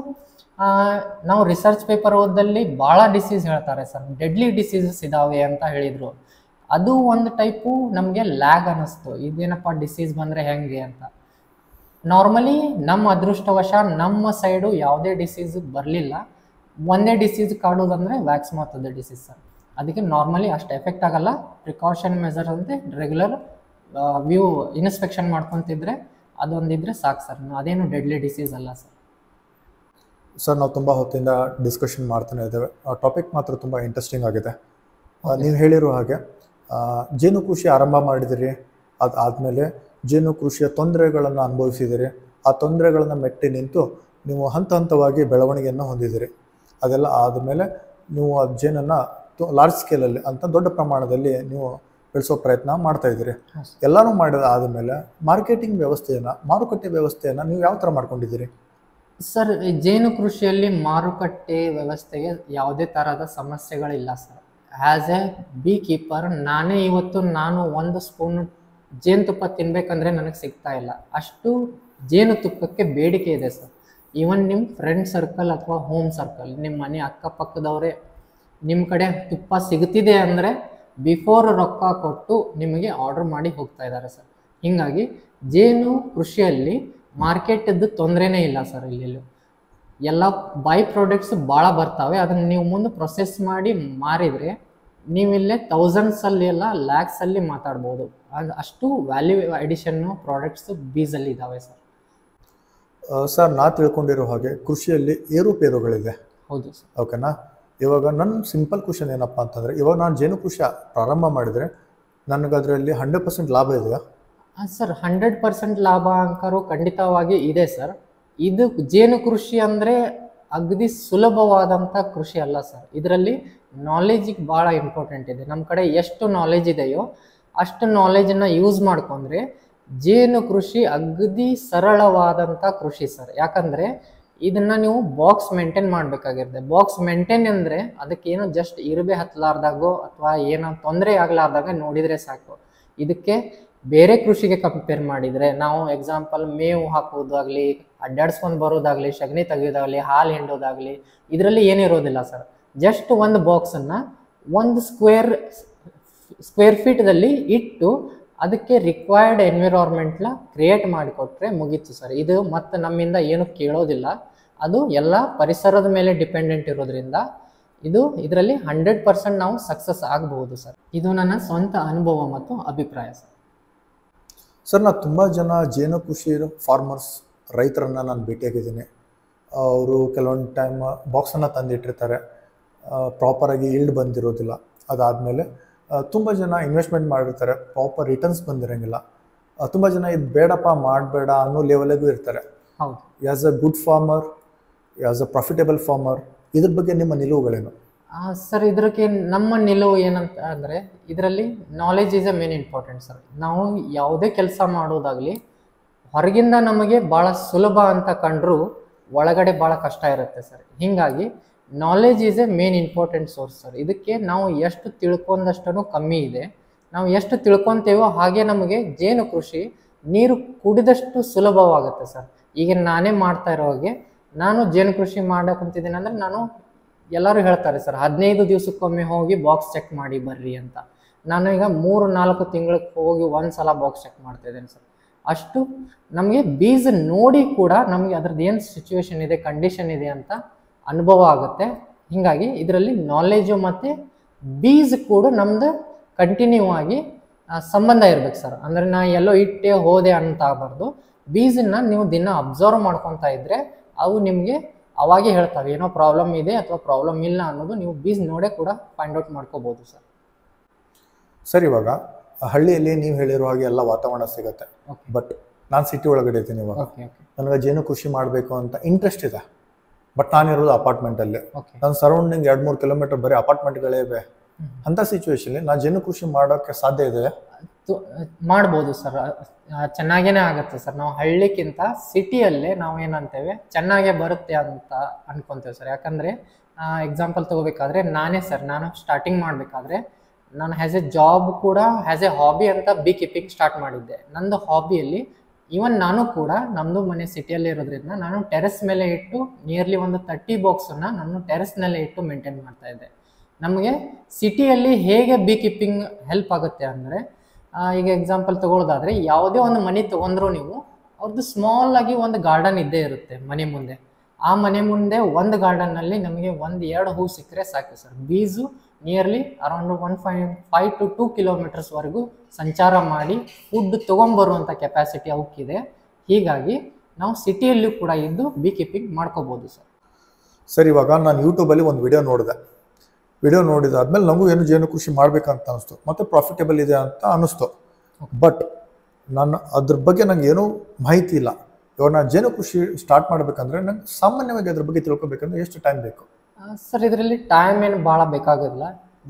[SPEAKER 2] ನಾವು ರಿಸರ್ಚ್ ಪೇಪರ್ ಓದಲ್ಲಿ ಭಾಳ ಡಿಸೀಸ್ ಹೇಳ್ತಾರೆ ಸರ್. ಡೆಡ್ಲಿ ಡಿಸೀಸಸ್ ಇದ್ದಾವೆ ಅಂತ ಹೇಳಿದರು. ಅದು ಒಂದು ಟೈಪು ನಮಗೆ ಲ್ಯಾಗ್ ಅನ್ನಿಸ್ತು. ಇದೇನಪ್ಪ ಡಿಸೀಸ್ ಬಂದರೆ ಹೆಂಗೆ ಅಂತ. ನಾರ್ಮಲಿ ನಮ್ಮ ಅದೃಷ್ಟವಶ ನಮ್ಮ ಸೈಡು ಯಾವುದೇ ಡಿಸೀಸ್ ಬರಲಿಲ್ಲ. ಒಂದೇ ಡಿಸೀಸ್ ಕಾಡೋದಂದರೆ ವ್ಯಾಕ್ಸ್ ಮಾತದ ಡಿಸೀಸ್ ಸರ್. ಅದಕ್ಕೆ ನಾರ್ಮಲಿ ಅಷ್ಟು ಎಫೆಕ್ಟ್ ಆಗಲ್ಲ. ಪ್ರಿಕಾಷನ್ ಮೆಜರ್ ಅಂತೆ ರೆಗ್ಯುಲರ್ ಇನ್ಸ್ಪೆಕ್ಷನ್ ಮಾಡ್ಕೊತಿದ್ರೆ ಅದೊಂದಿದ್ರೆ ಸಾಕು ಸರ್. ಅದೇನು ಡೆಡ್ಲಿ ಡಿಸೀಸ್ ಅಲ್ಲ ಸರ್.
[SPEAKER 1] ಸರ್, ನಾವು ತುಂಬ ಹೊತ್ತಿಂದ ಡಿಸ್ಕಷನ್ ಮಾಡ್ತಾನೆ ಇದ್ದೇವೆ. ಟಾಪಿಕ್ ಮಾತ್ರ ತುಂಬ ಇಂಟ್ರೆಸ್ಟಿಂಗ್ ಆಗಿದೆ. ನೀವು ಹೇಳಿರೋ ಹಾಗೆ ಜೇನು ಕೃಷಿ ಆರಂಭ ಮಾಡಿದಿರಿ, ಅದಾದಮೇಲೆ ಜೇನು ಕೃಷಿಯ ತೊಂದರೆಗಳನ್ನು ಅನುಭವಿಸಿದಿರಿ, ಆ ತೊಂದರೆಗಳನ್ನು ಮೆಟ್ಟಿ ನಿಂತು ನೀವು ಹಂತ ಹಂತವಾಗಿ ಬೆಳವಣಿಗೆಯನ್ನು ಹೊಂದಿದಿರಿ. ಅದೆಲ್ಲ ಆದಮೇಲೆ ನೀವು ಆ ಜೇನನ್ನು ಲಾರ್ಜ್ ಸ್ಕೇಲಲ್ಲಿ ಅಂತ ದೊಡ್ಡ ಪ್ರಮಾಣದಲ್ಲಿ ನೀವು ಬೆಳೆಸೋ ಪ್ರಯತ್ನ ಮಾಡ್ತಾ ಇದ್ದೀರಿ. ಎಲ್ಲನೂ ಮಾಡಿದ ಆದಮೇಲೆ ಮಾರ್ಕೆಟಿಂಗ್ ವ್ಯವಸ್ಥೆಯನ್ನು, ಮಾರುಕಟ್ಟೆ ವ್ಯವಸ್ಥೆಯನ್ನು ನೀವು ಯಾವ ಥರ ಮಾಡ್ಕೊಂಡಿದ್ದೀರಿ?
[SPEAKER 2] ಸರ್, ಈ ಜೇನು ಕೃಷಿಯಲ್ಲಿ ಮಾರುಕಟ್ಟೆ ವ್ಯವಸ್ಥೆಗೆ ಯಾವುದೇ ಥರದ ಸಮಸ್ಯೆಗಳಿಲ್ಲ sir. As a beekeeper ನಾನೇ ಇವತ್ತು ಒಂದು ಸ್ಪೂನ್ ಜೇನುತುಪ್ಪ ತಿನ್ಬೇಕಂದ್ರೆ ನನಗೆ ಸಿಗ್ತಾ ಇಲ್ಲ. ಅಷ್ಟು ಜೇನುತುಪ್ಪಕ್ಕೆ ಬೇಡಿಕೆ ಇದೆ ಸರ್. ಈವನ್ ನಿಮ್ಮ ಫ್ರೆಂಡ್ ಸರ್ಕಲ್ ಅಥವಾ ಹೋಮ್ ಸರ್ಕಲ್, ನಿಮ್ಮ ಮನೆ ಅಕ್ಕಪಕ್ಕದವರೇ ನಿಮ್ಮ ಕಡೆ ತುಪ್ಪ ಸಿಗ್ತಿದೆ ಅಂದರೆ ಬಿಫೋರ್ ರೊಕ್ಕ ಕೊಟ್ಟು ನಿಮಗೆ ಆರ್ಡರ್ ಮಾಡಿ ಹೋಗ್ತಾ ಇದ್ದಾರೆ ಸರ್. ಹೀಗಾಗಿ ಜೇನು ಕೃಷಿಯಲ್ಲಿ ಮಾರ್ಕೆಟದ್ದು ತೊಂದರೆನೇ ಇಲ್ಲ ಸರ್. ಇಲ್ಲಿ ಎಲ್ಲ ಬೈ ಪ್ರಾಡಕ್ಟ್ಸ್ ಭಾಳ ಬರ್ತಾವೆ. ಅದನ್ನು ನೀವು ಮುಂದೆ ಪ್ರೊಸೆಸ್ ಮಾಡಿ ಮಾರಿದರೆ ನೀವಿಲ್ಲೇ ಥೌಸಂಡ್ಸಲ್ಲಿ ಎಲ್ಲ ಲ್ಯಾಕ್ಸಲ್ಲಿ ಮಾತಾಡ್ಬೋದು. ಅಷ್ಟು ವ್ಯಾಲ್ಯೂ ಅಡಿಷನ್ನು ಪ್ರಾಡಕ್ಟ್ಸು ಬೀಸಲ್ಲಿ ಇದ್ದಾವೆ ಸರ್.
[SPEAKER 1] ಸರ್, ನಾ ತಿಳ್ಕೊಂಡಿರೋ ಹಾಗೆ ಕೃಷಿಯಲ್ಲಿ ಏರುಪೇರುಗಳಿದೆ.
[SPEAKER 2] ಹೌದು ಸರ್.
[SPEAKER 1] ಓಕೆನಾ? ಇವಾಗ ನನ್ನ ಸಿಂಪಲ್ ಕ್ವಶನ್ ಏನಪ್ಪ ಅಂತಂದರೆ, ಇವಾಗ ನಾನು ಜೇನು ಕೃಷಿ ಪ್ರಾರಂಭ ಮಾಡಿದರೆ ನನಗೆ ಅದರಲ್ಲಿ 100% ಲಾಭ ಇದೆಯಾ?
[SPEAKER 2] ಸರ್, 100% ಲಾಭ ಅಂಕರು ಖಂಡಿತವಾಗಿ ಇದೆ ಸರ್. ಇದು ಜೇನು ಕೃಷಿ ಅಂದರೆ ಅಗದಿ ಸುಲಭವಾದಂಥ ಕೃಷಿ ಅಲ್ಲ ಸರ್. ಇದರಲ್ಲಿ ನಾಲೆಜಿಗೆ ಭಾಳ ಇಂಪಾರ್ಟೆಂಟ್ ಇದೆ. ನಮ್ಮ ಕಡೆ ಎಷ್ಟು ನಾಲೆಜ್ ಇದೆಯೋ ಅಷ್ಟು ನಾಲೆಜನ್ನು ಯೂಸ್ ಮಾಡ್ಕೊಂಡ್ರೆ ಜೇನು ಕೃಷಿ ಅಗದಿ ಸರಳವಾದಂಥ ಕೃಷಿ ಸರ್. ಯಾಕಂದರೆ ಇದನ್ನು ನೀವು ಬಾಕ್ಸ್ ಮೇಂಟೈನ್ ಮಾಡಬೇಕಾಗಿರುತ್ತೆ. ಬಾಕ್ಸ್ ಮೇಂಟೈನ್ ಅಂದರೆ ಅದಕ್ಕೇನು ಜಸ್ಟ್ ಇರುಬೆ ಹತ್ತಲಾರ್ದಾಗೋ ಅಥವಾ ಏನೋ ತೊಂದರೆ ಆಗಲಾರ್ದಾಗ ನೋಡಿದರೆ ಸಾಕು. ಇದಕ್ಕೆ ಬೇರೆ ಕೃಷಿಗೆ ಕಂಪೇರ್ ಮಾಡಿದರೆ, ನಾವು ಎಕ್ಸಾಂಪಲ್ ಮೇವು ಹಾಕೋದಾಗಲಿ, ಅಡ್ಡಾಡ್ಸ್ಕೊಂಡು ಬರೋದಾಗಲಿ, ಸಗಣಿ ತೆಗೆಯೋದಾಗಲಿ, ಹಾಲು ಹಿಂಡೋದಾಗಲಿ, ಇದರಲ್ಲಿ ಏನಿರೋದಿಲ್ಲ ಸರ್. ಜಸ್ಟ್ ಒಂದು ಬಾಕ್ಸನ್ನು ಒಂದು ಸ್ಕ್ವೇರ್ ಫೀಟ್ದಲ್ಲಿ ಇಟ್ಟು ಅದಕ್ಕೆ ರಿಕ್ವೈರ್ಡ್ ಎನ್ವಿರಾನ್ಮೆಂಟ್ನ ಕ್ರಿಯೇಟ್ ಮಾಡಿಕೊಟ್ರೆ ಮುಗೀತು ಸರ್. ಇದು ಮತ್ತು ನಮ್ಮಿಂದ ಏನು ಕೇಳೋದಿಲ್ಲ. ಅದು ಎಲ್ಲ ಪರಿಸರದ ಮೇಲೆ ಡಿಪೆಂಡೆಂಟ್ ಇರೋದ್ರಿಂದ ಇದರಲ್ಲಿ 100% ನಾವು ಸಕ್ಸಸ್ ಆಗಬಹುದು ಸರ್. ಇದು ನನ್ನ ಸ್ವಂತ ಅನುಭವ ಮತ್ತು ಅಭಿಪ್ರಾಯ ಸರ್.
[SPEAKER 1] ಸರ್, ನಾನು ತುಂಬ ಜನ ಜೇನು ಕೃಷಿ ಫಾರ್ಮರ್ಸ್, ರೈತರನ್ನು ನಾನು ಭೇಟಿಯಾಗಿದ್ದೀನಿ. ಅವರು ಕೆಲವೊಂದು ಟೈಮ್ ಬಾಕ್ಸನ್ನು ತಂದಿಟ್ಟಿರ್ತಾರೆ, ಪ್ರಾಪರಾಗಿ ಈಲ್ಡ್ ಬಂದಿರೋದಿಲ್ಲ. ಅದಾದಮೇಲೆ ತುಂಬ ಜನ ಇನ್ವೆಸ್ಟ್ಮೆಂಟ್ ಮಾಡಿರ್ತಾರೆ, ಪ್ರಾಪರ್ ರಿಟರ್ನ್ಸ್ ಬಂದಿರೋಂಗಿಲ್ಲ. ತುಂಬ ಜನ ಇದು ಬೇಡಪ್ಪ ಮಾಡಬೇಡ ಅನ್ನೋ ಲೆವೆಲಿಗೂ ಇರ್ತಾರೆ.
[SPEAKER 2] ಹೌದು.
[SPEAKER 1] As a good farmer, as a profitable farmer, ಇದ್ರ ಬಗ್ಗೆ ನಿಮ್ಮ ನಿಲುವುಗಳೇನು?
[SPEAKER 2] ಸರ್, ಇದಕ್ಕೆ ನಮ್ಮ ನಿಲುವು ಏನಂತ ಅಂದರೆ, ಇದರಲ್ಲಿ knowledge is A main important sir. ನಾವು ಯಾವುದೇ ಕೆಲಸ ಮಾಡೋದಾಗಲಿ ಹೊರಗಿಂದ ನಮಗೆ ಭಾಳ ಸುಲಭ ಅಂತ ಕಂಡ್ರೂ ಒಳಗಡೆ ಭಾಳ ಕಷ್ಟ ಇರುತ್ತೆ ಸರ್. ಹೀಗಾಗಿ knowledge is A main important source sir. ಇದಕ್ಕೆ ನಾವು ಎಷ್ಟು ತಿಳ್ಕೊಂಡಷ್ಟು ಕಮ್ಮಿ ಇದೆ. ನಾವು ಎಷ್ಟು ತಿಳ್ಕೊತೇವೋ ಹಾಗೆ ನಮಗೆ ಜೇನು ಕೃಷಿ ನೀರು ಕುಡಿದಷ್ಟು ಸುಲಭವಾಗುತ್ತೆ ಸರ್. ಈಗ ನಾನೇ ಮಾಡ್ತಾ ಇರೋ ಹಾಗೆ ನಾನು ಜೇನು ಕೃಷಿ ಮಾಡಕ್ಕಂತಿದ್ದೀನಿ ಅಂದರೆ, ನಾನು ಎಲ್ಲರೂ ಹೇಳ್ತಾರೆ ಸರ್ 15 ದಿವಸಕ್ಕೊಮ್ಮೆ ಹೋಗಿ ಬಾಕ್ಸ್ ಚೆಕ್ ಮಾಡಿ ಬರ್ರಿ ಅಂತ. ನಾನು ಈಗ 3-4 ತಿಂಗಳಿಗೆ ಹೋಗಿ ಒಂದ್ಸಲ ಬಾಕ್ಸ್ ಚೆಕ್ ಮಾಡ್ತಾ ಇದ್ದೇನೆ ಸರ್. ಅಷ್ಟು ನಮಗೆ ಬೀಜ ನೋಡಿ ಕೂಡ ನಮಗೆ ಅದ್ರದ್ದು ಏನು ಸಿಚುವೇಶನ್ ಇದೆ, ಕಂಡೀಷನ್ ಇದೆ ಅಂತ ಅನುಭವ ಆಗುತ್ತೆ. ಹೀಗಾಗಿ ಇದರಲ್ಲಿ ನಾಲೆಜು ಮತ್ತು ಬೀಜ ಕೂಡ ನಮ್ದು ಕಂಟಿನ್ಯೂ ಆಗಿ ಸಂಬಂಧ ಇರ್ಬೇಕು ಸರ್. ಅಂದರೆ ನಾ ಎಲ್ಲೋ ಇಟ್ಟೆ ಹೋದೆ ಅಂತ ಆಗಬಾರ್ದು. ಬೀಜನ್ನ ನೀವು ದಿನ ಅಬ್ಸರ್ವ್ ಮಾಡ್ಕೊತಾ ಇದ್ರೆ ಅವು ನಿಮಗೆ ಅವಾಗೇ ಹೇಳ್ತವೆ ಏನೋ ಪ್ರಾಬ್ಲಮ್ ಇದೆ ಅಥವಾ ಪ್ರಾಬ್ಲಮ್ ಇಲ್ಲ ಅನ್ನೋದು. ನೀವು ಬೀಜ ನೋಡೇ ಕೂಡ ಫೈಂಡ್ ಔಟ್ ಮಾಡ್ಕೋಬೋದು ಸರ್.
[SPEAKER 1] ಸರ್, ಇವಾಗ ಹಳ್ಳಿಯಲ್ಲಿ ನೀವು ಹೇಳಿರೋ ಹಾಗೆ ಎಲ್ಲ ವಾತಾವರಣ ಸಿಗುತ್ತೆ. ಬಟ್ ನಾನು ಸಿಟಿ ಒಳಗಡೆ ಇದ್ದೀನಿ. ಇವಾಗ ನನಗೆ ಜೇನು ಕೃಷಿ ಮಾಡಬೇಕು ಅಂತ ಇಂಟ್ರೆಸ್ಟ್ ಇದೆ. ಬಟ್ ನಾನಿರೋದು ಅಪಾರ್ಟ್ಮೆಂಟಲ್ಲಿ. ನನ್ನ ಸರೌಂಡಿಂಗ್ 2-3 ಕಿಲೋಮೀಟರ್ ಬರೀ ಅಪಾರ್ಟ್ಮೆಂಟ್ಗಳೇ ಇವೆ. ಅಂಥ ಸಿಚುವೇಶನ್ಲಿ ನಾನು ಜೇನು ಕೃಷಿ ಮಾಡೋಕ್ಕೆ ಸಾಧ್ಯ ಇದೆ?
[SPEAKER 2] ಮಾಡ್ಬೋದು ಸರ್, ಚೆನ್ನಾಗೇನೆ ಆಗುತ್ತೆ ಸರ್. ನಾವು ಹಳ್ಳಿಕ್ಕಿಂತ ಸಿಟಿಯಲ್ಲೇ ನಾವು ಏನಂತೇವೆ ಚೆನ್ನಾಗೇ ಬರುತ್ತೆ ಅಂತ ಅನ್ಕೊಂತೇವೆ ಸರ್. ಯಾಕಂದರೆ ಎಕ್ಸಾಂಪಲ್ ತಗೋಬೇಕಾದ್ರೆ ನಾನು ಸ್ಟಾರ್ಟಿಂಗ್ ಮಾಡಬೇಕಾದ್ರೆ ನಾನು ಹ್ಯಾಸ್ ಎ ಜಾಬ್ ಕೂಡ ಹ್ಯಾಸ್ ಎ ಹಾಬಿ ಅಂತ ಬೀ ಕೀಪಿಂಗ್ ಸ್ಟಾರ್ಟ್ ಮಾಡಿದ್ದೆ. ನಂದು ಹಾಬಿಯಲ್ಲಿ ಈವನ್ ನಾನು ಕೂಡ ನಮ್ಮದು ಮನೆ ಸಿಟಿಯಲ್ಲಿ ಇರೋದ್ರಿಂದ ನಾನು ಟೆರೆಸ್ ಮೇಲೆ ಇಟ್ಟು ನಿಯರ್ಲಿ ಒಂದು 30 ಬಾಕ್ಸನ್ನು ನಾನು ಟೆರೆಸ್ ಮೇಲೆ ಇಟ್ಟು ಮೇಂಟೈನ್ ಮಾಡ್ತಾ ಇದ್ದೆ. ನಮಗೆ ಸಿಟಿಯಲ್ಲಿ ಹೇಗೆ ಬೀ ಕೀಪಿಂಗ್ ಹೆಲ್ಪ್ ಆಗುತ್ತೆ ಅಂದರೆ, ಈಗ ಎಕ್ಸಾಂಪಲ್ ತಗೊಳ್ಳೋದಾದರೆ ಯಾವುದೇ ಒಂದು ಮನೆ ತೊಗೊಂಡ್ರೂ ನೀವು ಅವ್ರದ್ದು ಸ್ಮಾಲ್ ಆಗಿ ಒಂದು ಗಾರ್ಡನ್ ಇದ್ದೇ ಇರುತ್ತೆ ಮನೆ ಮುಂದೆ. ಆ ಮನೆ ಮುಂದೆ ಒಂದು ಗಾರ್ಡನ್ನಲ್ಲಿ ನಮಗೆ 1-2 ಹೂ ಸಿಕ್ಕರೆ ಸಾಕು ಸರ್. ಬೀಜು ನಿಯರ್ಲಿ ಅರೌಂಡ್ 1.5 to 2 ಕಿಲೋಮೀಟರ್ಸ್ವರೆಗೂ ಸಂಚಾರ ಮಾಡಿ ಫುಡ್ ತೊಗೊಂಬರುವಂಥ ಕೆಪಾಸಿಟಿ ಅವಕ್ಕಿದೆ. ಹೀಗಾಗಿ ನಾವು ಸಿಟಿಯಲ್ಲೂ ಕೂಡ ಇದ್ದು ಬೀ ಕೀಪಿಂಗ್ ಮಾಡ್ಕೋಬೋದು ಸರ್.
[SPEAKER 1] ಸರ್, ಇವಾಗ ನಾನು ಯೂಟ್ಯೂಬಲ್ಲಿ ಒಂದು ವಿಡಿಯೋ ನೋಡಿದೆ. ವಿಡಿಯೋ ನೋಡಿದಾದ್ಮೇಲೆ ನಮಗೂ ಏನು ಜೇನು ಕೃಷಿ ಮಾಡ್ಬೇಕಂತ ಅನಿಸ್ತು, ಮತ್ತು ಪ್ರಾಫಿಟೇಬಲ್ ಇದೆ ಅಂತ ಅನಿಸ್ತು. ಬಟ್ ನಾನು ಅದ್ರ ಬಗ್ಗೆ ನಂಗೆ ಏನೂ ಮಾಹಿತಿ ಇಲ್ಲ. ಇವಾಗ ನಾನು ಜೇನು ಕೃಷಿ ಸ್ಟಾರ್ಟ್ ಮಾಡಬೇಕಂದ್ರೆ ನಂಗೆ ಸಾಮಾನ್ಯವಾಗಿ ಅದ್ರ ಬಗ್ಗೆ ತಿಳ್ಕೊಬೇಕಂದ್ರೆ ಎಷ್ಟು ಟೈಮ್ ಬೇಕು?
[SPEAKER 2] ಸರ್ ಇದರಲ್ಲಿ ಟೈಮ್ ಏನು ಭಾಳ ಬೇಕಾಗೋದಿಲ್ಲ.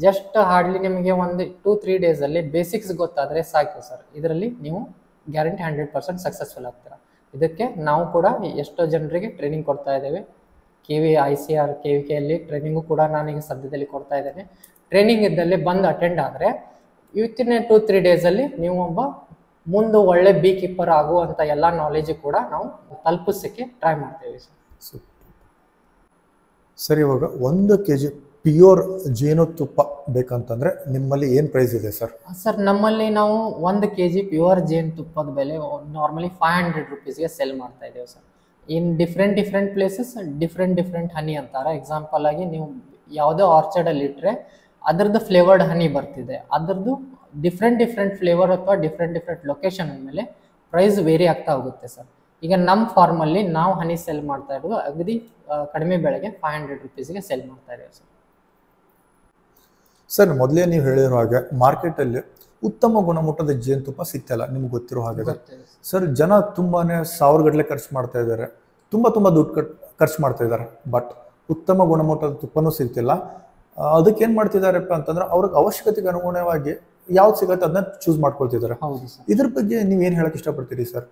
[SPEAKER 2] ಜಸ್ಟ್ ಹಾರ್ಡ್ಲಿ ನಿಮಗೆ ಒಂದು 2-3 ಡೇಸಲ್ಲಿ ಬೇಸಿಕ್ಸ್ ಗೊತ್ತಾದರೆ ಸಾಕು ಸರ್. ಇದರಲ್ಲಿ ನೀವು ಗ್ಯಾರಂಟಿ 100% ಸಕ್ಸಸ್ಫುಲ್ ಆಗ್ತೀರಾ. ಇದಕ್ಕೆ ನಾವು ಕೂಡ ಎಷ್ಟೋ ಜನರಿಗೆ ಟ್ರೈನಿಂಗ್ ಕೊಡ್ತಾ ಇದ್ದೇವೆ. ICR KVKಯಲ್ಲಿ ಟ್ರೈನಿಂಗು ಕೂಡ ನಾನೀಗ ಸದ್ಯದಲ್ಲಿ ಕೊಡ್ತಾ ಇದ್ದೇನೆ. ಟ್ರೈನಿಂಗ್ ಇದ್ದಲ್ಲಿ ಬಂದು ಅಟೆಂಡ್ ಆದರೆ ವಿತಿನ್ 2-3 ಡೇಸಲ್ಲಿ ನೀವು ಮುಂದೆ ಒಳ್ಳೆ ಬೀ ಕೀಪರ್ ಆಗುವಂಥ ಎಲ್ಲ ನಾಲೆಜು ಕೂಡ ನಾವು ತಲುಪಿಸೋಕ್ಕೆ ಟ್ರೈ ಮಾಡ್ತೇವೆ ಸರ್.
[SPEAKER 1] ಸರಿ, ಇವಾಗ 1 kg ಪ್ಯೂರ್ ಜೇನುತುಪ್ಪ ಬೇಕಂತಂದ್ರೆ ನಿಮ್ಮಲ್ಲಿ ಏನು ಪ್ರೈಸ್ ಇದೆ ಸರ್?
[SPEAKER 2] ಸರ್ ನಮ್ಮಲ್ಲಿ ನಾವು 1 kg ಪ್ಯೂರ್ ಜೇನುತುಪ್ಪದ ಬೆಲೆ ನಾರ್ಮಲಿ 500 rupeesಗೆ ಸೆಲ್ ಮಾಡ್ತಾ ಇದ್ದೇವೆ sir. In different places different honey ಅಂತಾರೆ. ಎಕ್ಸಾಂಪಲ್ ಆಗಿ ನೀವು ಯಾವುದೋ ಆರ್ಚರ್ಡಲ್ಲಿ ಇಟ್ಟರೆ ಅದರದ್ದು ಫ್ಲೇವರ್ಡ್ ಹನಿ ಬರ್ತಿದೆ. ಅದರದ್ದು ಡಿಫ್ರೆಂಟ್ ಫ್ಲೇವರ್ ಅಥವಾ ಡಿಫ್ರೆಂಟ್ ಲೊಕೇಶನ್ ಮೇಲೆ ಪ್ರೈಸ್ ವೇರಿ ಆಗ್ತಾ ಹೋಗುತ್ತೆ ಸರ್. ಈಗ ನಮ್ಮ ಫಾರ್ಮಲ್ಲಿ ನಾವು ಹನಿ ಸೆಲ್ ಮಾಡ್ತಾ ಇರೋದು ಅಗದಿ ಕಡಿಮೆ ಬೆಳೆಗೆ 500 rupeesಗೆ ಸೆಲ್ ಮಾಡ್ತಾ ಇದ್ದೇವೆ ಸರ್.
[SPEAKER 1] ಸರ್, ಮೊದಲೇ ನೀವು ಹೇಳಿರೋ ಹಾಗೆ ಮಾರ್ಕೆಟಲ್ಲಿ ಉತ್ತಮ ಗುಣಮಟ್ಟದ ಜೇನುತುಪ್ಪ ಸಿಗ್ತಾಯಿಲ್ಲ, ನಿಮ್ಗೆ ಗೊತ್ತಿರೋ ಹಾಗೆ ಸರ್. ಜನ ತುಂಬಾನೇ 1000 ಗಟ್ಟಲೆ ಖರ್ಚು ಮಾಡ್ತಾ ಇದ್ದಾರೆ, ತುಂಬ ದುಡ್ಡು ಖರ್ಚು ಮಾಡ್ತಾ ಇದ್ದಾರೆ. ಬಟ್ ಉತ್ತಮ ಗುಣಮಟ್ಟದ ತುಪ್ಪನೂ ಸಿಗ್ತಿಲ್ಲ. ಅದಕ್ಕೇನು ಮಾಡ್ತಿದ್ದಾರಪ್ಪ ಅಂತಂದ್ರೆ ಅವ್ರಿಗೆ ಅವಶ್ಯಕತೆಗೆ ಅನುಗುಣವಾಗಿ ಯಾವ್ದು ಸಿಗುತ್ತೆ ಅದನ್ನ ಚೂಸ್ ಮಾಡ್ಕೊಳ್ತಿದ್ದಾರೆ.
[SPEAKER 2] ಹೌದು ಸರ್.
[SPEAKER 1] ಇದ್ರ ಬಗ್ಗೆ ನೀವು ಏನು ಹೇಳಕ್ ಇಷ್ಟಪಡ್ತೀರಿ ಸರ್?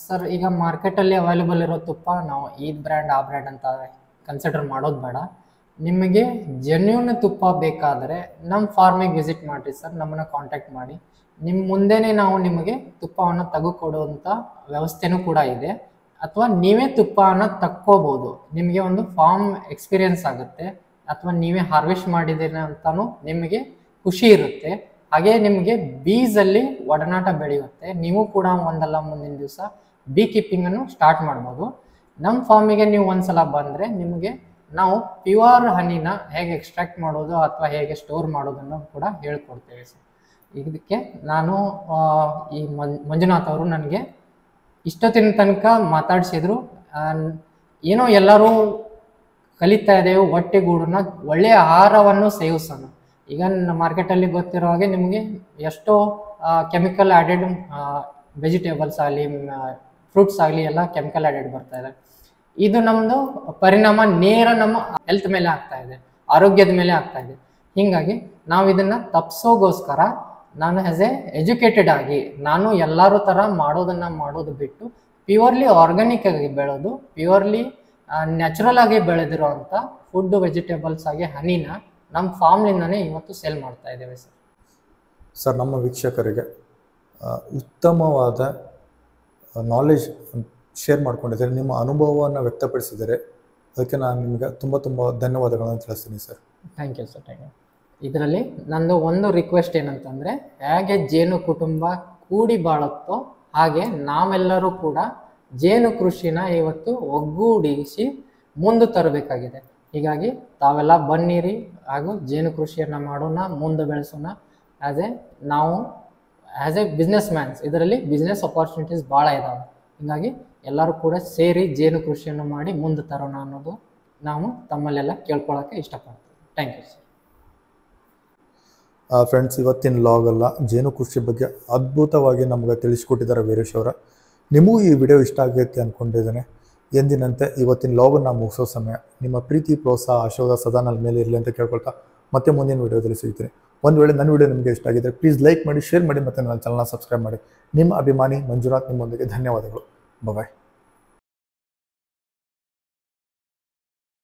[SPEAKER 2] ಸರ್, ಈಗ ಮಾರ್ಕೆಟಲ್ಲಿ ಅವೈಲೇಬಲ್ ಇರೋ ತುಪ್ಪ ನಾವು ಈ ಬ್ರ್ಯಾಂಡ್ ಆ ಬ್ರ್ಯಾಂಡ್ ಅಂತ ಕನ್ಸಿಡರ್ ಮಾಡೋದು ಬೇಡ. ನಿಮಗೆ ಜೆನ್ಯೂನ್ ತುಪ್ಪ ಬೇಕಾದರೆ ನಮ್ಮ ಫಾರ್ಮಿಗೆ ವಿಸಿಟ್ ಮಾಡಿರಿ ಸರ್, ನಮ್ಮನ್ನು ಕಾಂಟ್ಯಾಕ್ಟ್ ಮಾಡಿ. ನಿಮ್ಮ ಮುಂದೆನೇ ನಾವು ನಿಮಗೆ ತುಪ್ಪವನ್ನು ತೆಗೆದುಕೊಡುವಂಥ ವ್ಯವಸ್ಥೆನೂ ಕೂಡ ಇದೆ. ಅಥವಾ ನೀವೇ ತುಪ್ಪವನ್ನು ತಕ್ಕೋಬೋದು. ನಿಮಗೆ ಒಂದು ಫಾರ್ಮ್ ಎಕ್ಸ್ಪೀರಿಯನ್ಸ್ ಆಗುತ್ತೆ, ಅಥವಾ ನೀವೇ ಹಾರ್ವೆಸ್ಟ್ ಮಾಡಿದ್ದೀರಿ ಅಂತಲೂ ನಿಮಗೆ ಖುಷಿ ಇರುತ್ತೆ. ಹಾಗೆ ನಿಮಗೆ ಬೀಸಲ್ಲಿ ಒಡನಾಟ ಬೆಳೆಯುತ್ತೆ. ನೀವು ಕೂಡ ಒಂದಲ್ಲ ಮುಂದಿನ ದಿವಸ ಬೀ ಕೀಪಿಂಗನ್ನು ಸ್ಟಾರ್ಟ್ ಮಾಡ್ಬೋದು. ನಮ್ಮ ಫಾರ್ಮಿಗೆ ನೀವು ಒಂದ್ಸಲ ಬಂದರೆ ನಿಮಗೆ ನಾವು ಪ್ಯೂರ್ ಹನಿನ ಹೇಗೆ ಎಕ್ಸ್ಟ್ರಾಕ್ಟ್ ಮಾಡೋದು ಅಥವಾ ಹೇಗೆ ಸ್ಟೋರ್ ಮಾಡೋದನ್ನು ಕೂಡ ಹೇಳ್ಕೊಡ್ತೇವೆ ಸರ್. ಇದಕ್ಕೆ ನಾನು ಈ ಮಂಜುನಾಥ್ ಅವರು ನನಗೆ ಇಷ್ಟೊತ್ತಿನ ತನಕ ಮಾತಾಡಿಸಿದ್ರು. ಏನೋ ಎಲ್ಲರೂ ಕಲಿತಾ ಇದ್ದೇವೆ, ಒಟ್ಟೆಗೂಡನ್ನ ಒಳ್ಳೆಯ ಆಹಾರವನ್ನು ಸೇವಿಸೋಣ. ಈಗ ಮಾರ್ಕೆಟಲ್ಲಿ ಗೊತ್ತಿರೋ ಹಾಗೆ ನಿಮಗೆ ಎಷ್ಟೋ ಕೆಮಿಕಲ್ ಆ್ಯಡೆಡ್ ವೆಜಿಟೇಬಲ್ಸ್ ಆಗಲಿ ಫ್ರೂಟ್ಸ್ ಆಗಲಿ ಎಲ್ಲ ಕೆಮಿಕಲ್ ಆ್ಯಡೆಡ್ ಬರ್ತಾ ಇದೆ. ಇದು ನಮ್ಮದು ಪರಿಣಾಮ ನೇರ ನಮ್ಮ ಹೆಲ್ತ್ ಮೇಲೆ ಆಗ್ತಾ ಇದೆ, ಆರೋಗ್ಯದ ಮೇಲೆ ಆಗ್ತಾ ಇದೆ. ಹೀಗಾಗಿ ನಾವು ಇದನ್ನು ತಪ್ಪಿಸೋಗೋಸ್ಕರ ನಾನು ಆ್ಯಸ್ ಎಜುಕೇಟೆಡ್ ಆಗಿ ನಾನು ಎಲ್ಲರೂ ಥರ ಮಾಡೋದು ಬಿಟ್ಟು ಪ್ಯೂರ್ಲಿ ಆರ್ಗ್ಯಾನಿಕ್ ಆಗಿ ಬೆಳೆದು ಪ್ಯೂರ್ಲಿ ನ್ಯಾಚುರಲ್ ಆಗಿ ಬೆಳೆದಿರೋವಂಥ ಫುಡ್ ವೆಜಿಟೇಬಲ್ಸ್ ಆಗಿ ಹನಿನ ನಮ್ಮ ಫಾರ್ಮ್ಲಿಂದನೇ ಇವತ್ತು ಸೇಲ್ ಮಾಡ್ತಾ ಇದ್ದೇವೆ ಸರ್.
[SPEAKER 1] ಸರ್, ನಮ್ಮ ವೀಕ್ಷಕರಿಗೆ ಉತ್ತಮವಾದ ನಾಲೆಜ್ ಶೇರ್ ಮಾಡ್ಕೊಂಡಿದ್ದಾರೆ, ನಿಮ್ಮ ಅನುಭವವನ್ನು ವ್ಯಕ್ತಪಡಿಸಿದ್ದಾರೆ. ಅದಕ್ಕೆ ನಾನು ನಿಮಗೆ ತುಂಬ ಧನ್ಯವಾದಗಳನ್ನು ತಿಳಿಸ್ತೀನಿ sir.
[SPEAKER 2] Thank you sir, thank you. ಇದರಲ್ಲಿ ನಂದು ಒಂದು ರಿಕ್ವೆಸ್ಟ್ ಏನಂತಂದರೆ, ಹೇಗೆ ಜೇನು ಕುಟುಂಬ ಕೂಡಿ ಬಾಳುತ್ತೋ ಹಾಗೆ ನಾವೆಲ್ಲರೂ ಕೂಡ ಜೇನು ಕೃಷಿನ ಇವತ್ತು ಒಗ್ಗೂಡಿಸಿ ಮುಂದೆ ತರಬೇಕಾಗಿದೆ. ಹೀಗಾಗಿ ತಾವೆಲ್ಲ ಬನ್ನಿರಿ ಹಾಗೂ ಜೇನು ಕೃಷಿಯನ್ನು ಮಾಡೋಣ, ಮುಂದೆ ಬೆಳೆಸೋಣ. ನಾವು ಆ್ಯಸ್ ಎ ಬಿಸ್ನೆಸ್ ಮ್ಯಾನ್ಸ್ ಇದರಲ್ಲಿ ಬಿಸ್ನೆಸ್ ಅಪಾರ್ಚುನಿಟೀಸ್ ಭಾಳ ಇದ್ದಾವೆ. ಹೀಗಾಗಿ ಎಲ್ಲರೂ ಕೂಡ ಸೇರಿ ಜೇನು ಕೃಷಿಯನ್ನು ಮಾಡಿ ಮುಂದೆ ತರೋಣ ಅನ್ನೋದು ನಾವು ತಮ್ಮಲ್ಲೆಲ್ಲ ಕೇಳ್ಕೊಳ್ಳೋಕ್ಕೆ ಇಷ್ಟಪಡ್ತೀವಿ. Thank you sir.
[SPEAKER 1] ಫ್ರೆಂಡ್ಸ್, ಇವತ್ತಿನ ಲಾಗಲ್ಲ ಜೇನು ಕೃಷಿ ಬಗ್ಗೆ ಅದ್ಭುತವಾಗಿ ನಮಗೆ ತಿಳಿಸ್ಕೊಟ್ಟಿದ್ದಾರೆ ವೀರೇಶ್ ಅವರ. ನಿಮಗೂ ಈ ವಿಡಿಯೋ ಇಷ್ಟ ಆಗೈತೆ ಅಂದ್ಕೊಂಡಿದ್ದೇನೆ. ಎಂದಿನಂತೆ ಇವತ್ತಿನ ಲಾಗನ್ನು ಮುಗಿಸೋ ಸಮಯ. ನಿಮ್ಮ ಪ್ರೀತಿ, ಪ್ರೋತ್ಸಾಹ, ಆಶೀರ್ವಾದ ಸದಾ ನನ್ನ ಮೇಲೆ ಇರಲಿ ಅಂತ ಕೇಳ್ಕೊಳ್ತಾ ಮತ್ತೆ ಮುಂದಿನ ವಿಡಿಯೋದಲ್ಲಿ ಸಿಗ್ತೀನಿ. ಒಂದು ವೇಳೆ ನನ್ನ ವಿಡಿಯೋ ನಿಮಗೆ ಇಷ್ಟ ಆಗಿದ್ದರೆ ಪ್ಲೀಸ್ ಲೈಕ್ ಮಾಡಿ, ಶೇರ್ ಮಾಡಿ ಮತ್ತು ನನ್ನ ಚಾನಲ್ನ ಸಬ್ಸ್ಕ್ರೈಬ್ ಮಾಡಿ. ನಿಮ್ಮ ಅಭಿಮಾನಿ ಮಂಜುನಾಥ್ ನಿಮ್ಮೊಂದಿಗೆ. ಧನ್ಯವಾದಗಳು. ಬಾಯ್.